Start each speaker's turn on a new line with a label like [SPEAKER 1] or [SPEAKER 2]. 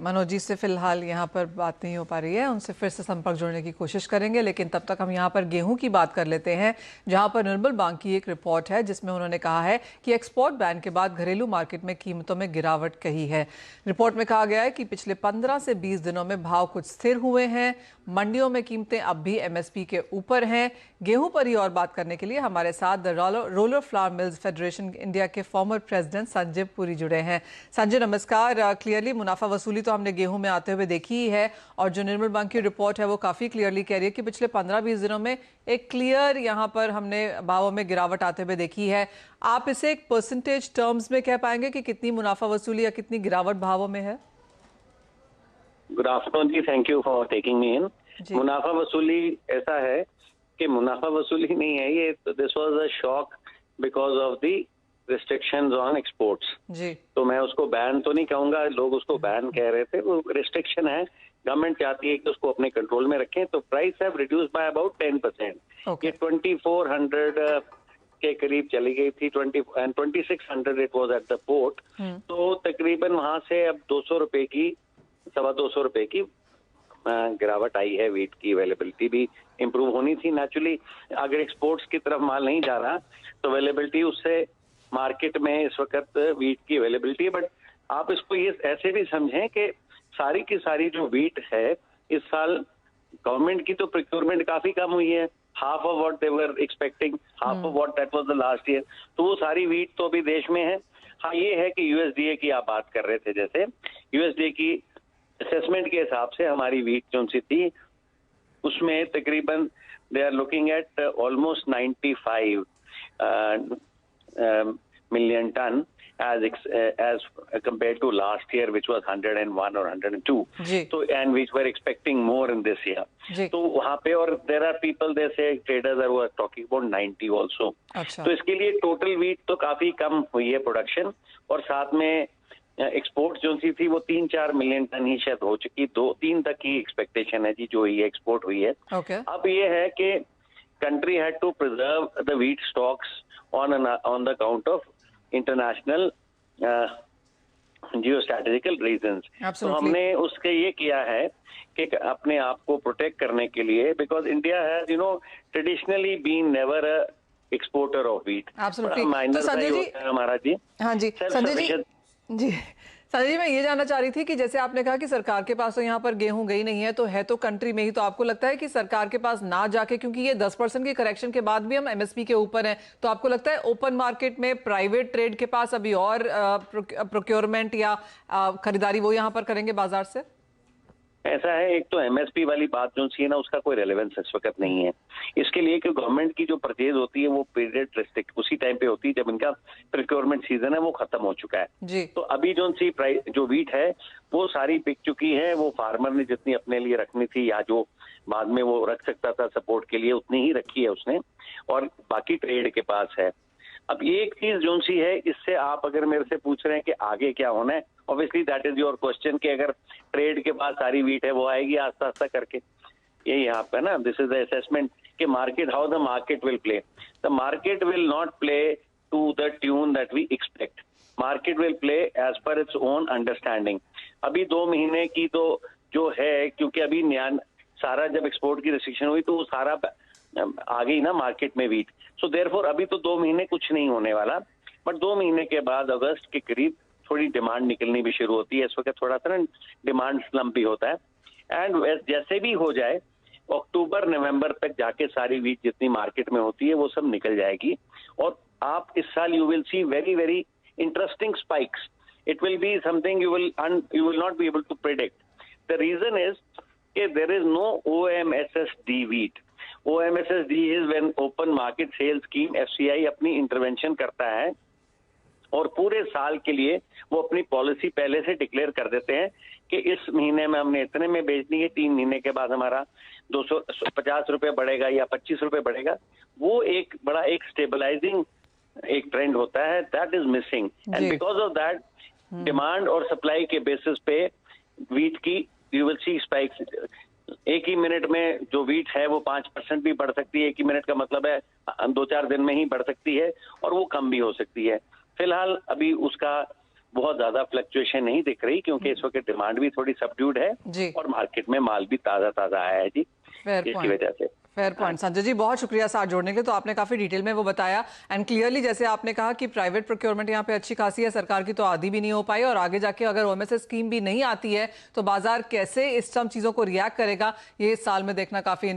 [SPEAKER 1] मनोज जी से फिलहाल यहाँ पर बात नहीं हो पा रही है, उनसे फिर से संपर्क जोड़ने की कोशिश करेंगे, लेकिन तब तक हम यहाँ पर गेहूं की बात कर लेते हैं, जहाँ पर निर्मल बैंक की एक रिपोर्ट है जिसमें उन्होंने कहा है कि एक्सपोर्ट बैन के बाद घरेलू मार्केट में कीमतों में गिरावट कही है। रिपोर्ट में कहा गया है कि पिछले 15 से 20 दिनों में भाव कुछ स्थिर हुए हैं, मंडियों में कीमतें अब भी MSP के ऊपर हैं। गेहूं पर ही और बात करने के लिए हमारे साथ the roller flower mills federation India के फॉर्मर प्रेसिडेंट संजय पुरी जुड़े हैं। संजय नमस्कार। क्लियरली मुनाफा वसूली तो हमने गेहूं में आते हुए देखी ही है, और जो निर्मल बैंक की रिपोर्ट है वो काफी क्लियरली कह रही है कि पिछले 15-20 दिनों में एक क्लियर यहां पर हमने भावों में गिरावट आते हुए देखी है। आप इसे एक परसेंटेज टर्म्स में कह पाएंगे कि कितनी मुनाफा वसूली या कितनी गिरावट भावों में है?
[SPEAKER 2] गुड आफ्टरनून जी, thank you for taking me in. मुनाफा वसूली ऐसा है कि मुनाफा वसूली नहीं है ये, this was a shock because of the restrictions on exports.
[SPEAKER 1] जी,
[SPEAKER 2] तो मैं उसको बैन तो नहीं कहूंगा, लोग उसको बैन कह रहे थे, वो रिस्ट्रिक्शन है। गवर्नमेंट चाहती है कि उसको अपने कंट्रोल में रखें, तो price have reduced by about 10%। ये 2400 के करीब चली गई थी, 2600 it was at the port. तो तकरीबन वहां से अब 200 रुपए की, 225 रुपए की गिरावट आई है। वीट की अवेलेबिलिटी भी इंप्रूव होनी थी। नेचुरली अगर एक्सपोर्ट्स की तरफ माल नहीं जा रहा तो अवेलेबिलिटी उससे मार्केट में इस वक्त वीट की अवेलेबिलिटी है। बट आप इसको ये ऐसे भी समझें कि सारी की सारी जो वीट है इस साल गवर्नमेंट की तो प्रोक्योरमेंट काफी कम हुई है, half of what they were expecting, half of what that was the last year. तो वो सारी वीट तो अभी देश में है। हाँ, ये है कि USDA की आप बात कर रहे थे, जैसे USDA की असेसमेंट के हिसाब से हमारी वीट जो सी थी उसमें तकरीबन they are looking at almost 95 million ton as compared to last year which was 101 or 102. So and which were expecting more in this year. तो वहाँ पे, और there are people they say traders are were talking about 90 also. तो इसके लिए total wheat तो काफी कम हुई है प्रोडक्शन, और साथ में एक्सपोर्ट जो सी थी वो 3-4 मिलियन टन ही शायद हो चुकी, 2-3 तक की एक्सपेक्टेशन है जी जो ये एक्सपोर्ट हुई है। अब ये है कि country had to preserve the wheat stocks on the account of international geostrategical reasons. तो हमने उसके ये किया है कि अपने आप को प्रोटेक्ट करने के लिए, because India has traditionally been never a exporter of wheat.
[SPEAKER 1] तो संजय जी,
[SPEAKER 2] हमारा जी,
[SPEAKER 1] हाँ जी संजय जी, संजय जी मैं ये जानना चाह रही थी कि जैसे आपने कहा कि सरकार के पास तो यहाँ पर गेहूं गई नहीं है, तो है तो कंट्री में ही, तो आपको लगता है कि सरकार के पास ना जाके, क्योंकि ये 10% के करेक्शन के बाद भी हम MSP के ऊपर हैं, तो आपको लगता है ओपन मार्केट में प्राइवेट ट्रेड के पास अभी और प्रोक्योरमेंट या खरीदारी वो यहाँ पर करेंगे बाजार से?
[SPEAKER 2] ऐसा है, एक तो MSP वाली बात जो सी है ना, उसका कोई रेलेवेंस इस वक्त नहीं है। इसके लिए कि गवर्नमेंट की जो परचेज होती है वो पीरियड रिस्ट्रिक्ट उसी टाइम पे होती है जब इनका प्रोक्योरमेंट सीजन है वो खत्म हो चुका है
[SPEAKER 1] जी।
[SPEAKER 2] तो अभी जो सी प्राइस जो वीट है वो सारी बिक चुकी है। वो फार्मर ने जितनी अपने लिए रखनी थी या जो बाद में वो रख सकता था सपोर्ट के लिए, उतनी ही रखी है उसने, और बाकी ट्रेड के पास है। अब ये एक चीज जो सी है, इससे आप अगर मेरे से पूछ रहे हैं कि आगे क्या होना है, obviously that is your question कि अगर ट्रेड के पास सारी वीट है वो आएगी आस्ता आस्ता करके, यही यहाँ पे ना, दिस इज द असेसमेंट कि market, how the market will play. The market will not play to the tune that we expect, market will play as per its own understanding. अभी 2 महीने की तो जो है, क्योंकि अभी सारा जब एक्सपोर्ट की रिस्ट्रिक्शन हुई तो वो सारा आ गई ना मार्केट में वीट, सो देयरफॉर अभी तो 2 महीने कुछ नहीं होने वाला, बट 2 महीने के बाद अगस्त के करीब थोड़ी डिमांड निकलनी भी शुरू होती है। इस वक्त थोड़ा सा ना डिमांड स्लम्प भी होता है, एंड जैसे भी हो जाए अक्टूबर नवंबर तक जाके सारी वीट जितनी मार्केट में होती है वो सब निकल जाएगी, और आप इस साल you will see very very interesting spikes. It will be something you will not be able to predict. The reason is कि there is no OMSSD wheat. OMSSD is when open market sale scheme, FCI अपनी intervention करता है और पूरे साल के लिए वो अपनी पॉलिसी पहले से डिक्लेयर कर देते हैं कि इस महीने में हमने इतने में बेचनी है, 3 महीने के बाद हमारा 250 रुपए बढ़ेगा या 25 रुपए बढ़ेगा। वो एक बड़ा एक स्टेबलाइजिंग एक ट्रेंड होता है, that is missing, and because of that demand और सप्लाई के बेसिस पे वीट की यू विल सी स्पाइक्स। एक ही मिनट में जो वीट है वो 5% भी बढ़ सकती है, एक ही मिनट का मतलब है 2-4 दिन में ही बढ़ सकती है, और वो कम भी हो सकती है। फिलहाल अभी उसका बहुत ज्यादा फ्लक्चुएशन नहीं दिख रही, क्योंकि इस वक्त डिमांड भी थोड़ी सबड्यूड है
[SPEAKER 1] जी।
[SPEAKER 2] और मार्केट में माल भी ताजा ताजा आया है जी, इसकी वजह से।
[SPEAKER 1] फेयर पॉइंट संजय जी, बहुत शुक्रिया साथ जोड़ने के लिए। तो आपने काफी डिटेल में वो बताया एंड क्लियरली, जैसे आपने कहा कि प्राइवेट प्रोक्योरमेंट यहाँ पे अच्छी खासी है, सरकार की तो आधी भी नहीं हो पाई, और आगे जाके अगर ओएमएसएस स्कीम भी नहीं आती है तो बाजार कैसे इस सब चीजों को रिएक्ट करेगा, ये इस साल में देखना काफी